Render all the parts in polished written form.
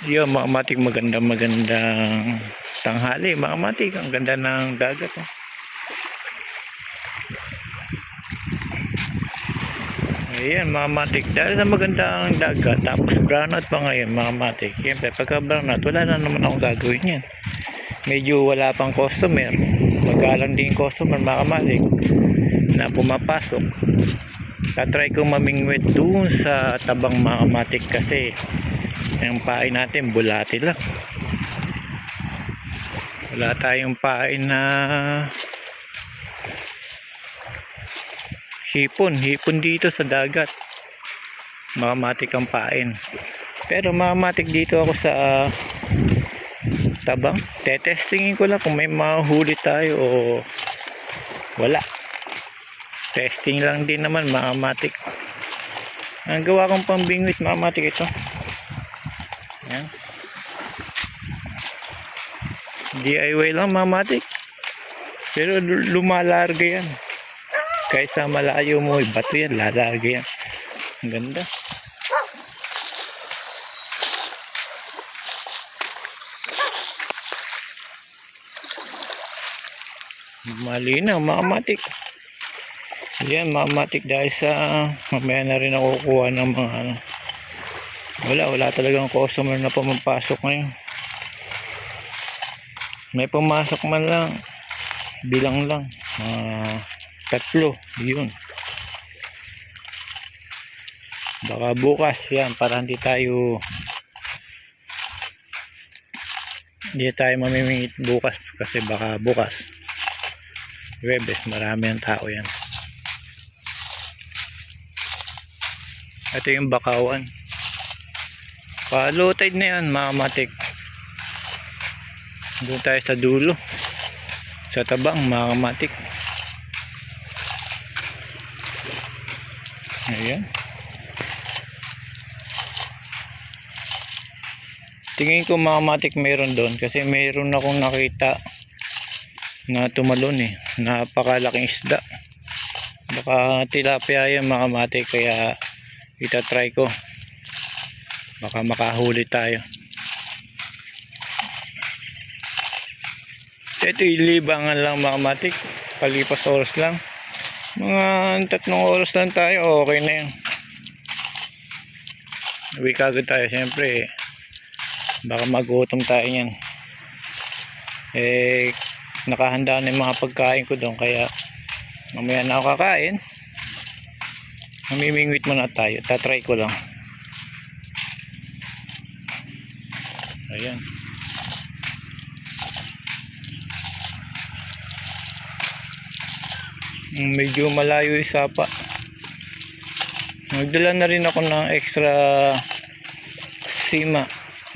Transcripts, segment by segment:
Yun mga matik, magandang tanghali mga matik. Ang ganda ng dagat oh. Ayan mga matik, dahil sa magandang dagat tapos brownout pa ngayon mga matik. Siyempre pagka brownout wala na naman akong gagawin yan. Medyo wala pang customer, magkalang din customer mga matik na pumapasok. Tatry kong mamingwit doon sa tabang mga matik kasi yung pain natin bulati lang. Wala tayong pain na hipon dito sa dagat. Makamatik ang pain. Pero makamatik dito ako sa tabang. Tetestingin ko lang kung may mahuli tayo o wala. Testing lang din naman makamatik. Ang gawa kong pambingwit makamatik ito. Yan. DIY lang makamatik. Pero lumalarga yan. Kahit sa malayo mo, bato yan, lalarga yan. Ang ganda. Malinaw, makamatik. Yan, makamatik dahil sa mamaya na rin ako kukuha ng mga ano. Wala talagang customer na pumapasok ngayon. May pumasok man lang, bilang lang. Tatlo, yun. Baka bukas yan para hindi tayo mamimingit bukas kasi baka bukas Huwebes marami ang tao yan. Ito yung bakawan, low tide na yan mga matik. Doon tayo sa dulo sa tabang mga matik. Ayan. Tingin ko mga matik meron doon kasi meron akong nakita na tumalon napakalaking isda. Baka tilapia yan mga matik, kaya itatry ko, baka makahuli tayo. Ito ilibangan lang mga matik, palipas oras lang, mga 3 oras lang tayo, okay na yun. Uwi kagad tayo, siyempre baka magutom tayo yan. Nakahanda na yung mga pagkain ko doon, kaya mamaya na ako kakain. Mamimingwit muna tayo, tatry ko lang. Ayan. Medyo malayo yung sapa. Nagdala na rin ako ng extra sima,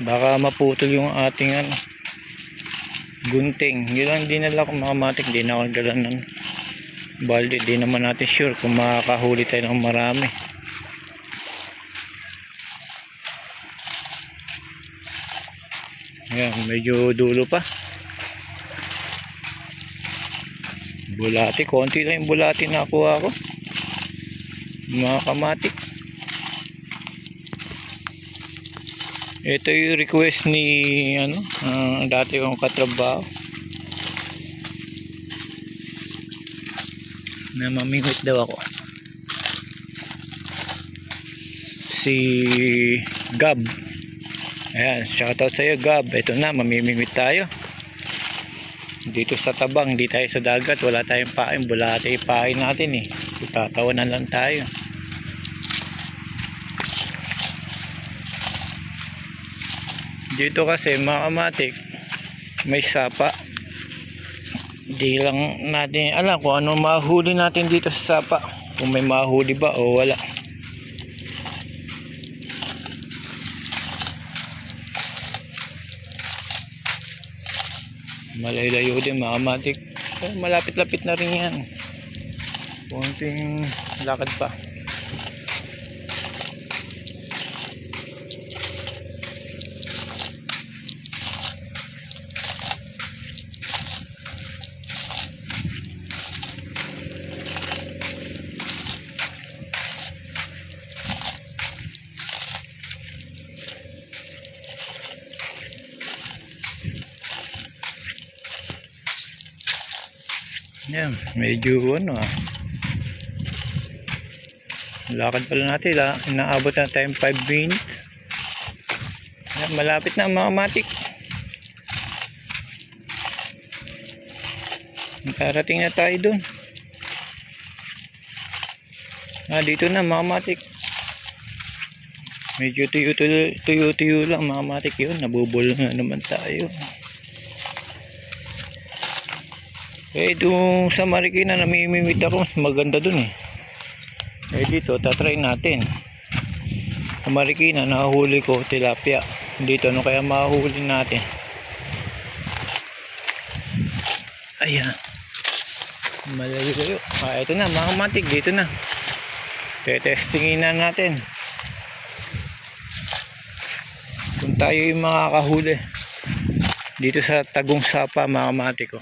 baka maputol yung ating gunting. Yun lang dinala ko mga matik, di na ako nagdala ng balde. Di naman natin sure kung makakahuli tayo ng marami. Ayan, medyo dulo pa. Bulati, konti lang yung bulati na nakuha ko mga kamatik. Ito yung request ni dati kong katrabaho na mamingwit daw ako, si Gab. Ayan, shoutout sa iyo Gab. Ito na, mamimingwit tayo dito sa tabang, hindi tayo sa dagat, wala tayong pain, bulati pain natin tatawanan lang tayo. Dito kasi mga kamatik may sapa, di lang natin alam kung ano mahuli natin dito sa sapa, kung may mahuli ba o wala. Malayo din mga kamatik, malapit-lapit na rin yan, konting lakad pa. Yan, medyo ano lakad pala natin inaabot na time 5 minutes. Yan, malapit na mga matik. Karating na tayo dun. Dito na mga matik. Medyo tuyo lang mga matik yun. Nabubol na naman tayo. Doon sa Marikina namimimit ako. Maganda dun eh. Dito tatry natin. Sa Marikina nahuli ko tilapia. Dito ano kaya mahuli natin? Ayan. Malayo kayo. Ito na mga matik. Dito na. Testingin na natin. Kung tayo yung makakahuli. Dito sa Tagong Sapa mga matik ko.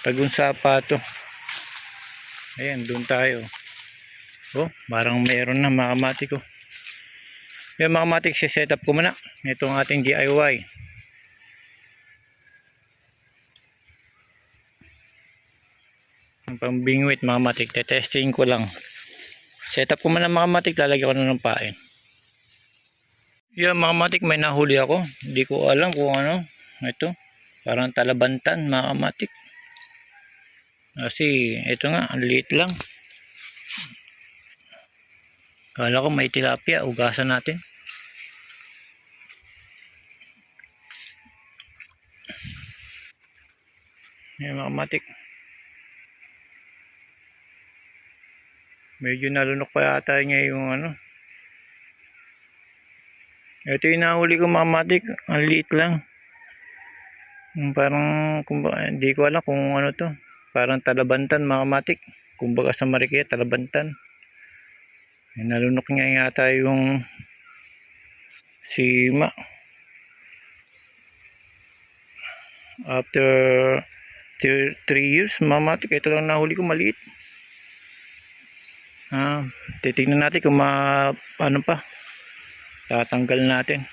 Tagong Sapa to. Ayan, doon tayo. Parang mayroon na mga matik ko. Yung mga matik, set up ko muna. Ito ang ating DIY. Ang pambingwit mga matik, testing ko lang. Set up ko muna mga matik, lalagyan ko na ng pain. Yung mga matik, may nahuli ako. Hindi ko alam kung ano. Ito, parang talabantan mga matik. Kasi ito nga, ang liit lang. Kala ko may tilapia, ugasan natin. Yan mga matik. Medyo nalunok pa yata niya yung ano. Ito yung nahuli ko mga matik, ang liit lang. Parang, hindi ko alam kung ano to. Parang talabantan mga matik. Kumbaga sa Marikina, talabantan. Nalunok niya yata yung sima. After 3 years mga matik, ito lang nahuli ko maliit. Titignan natin kung ano pa. Tatanggal natin.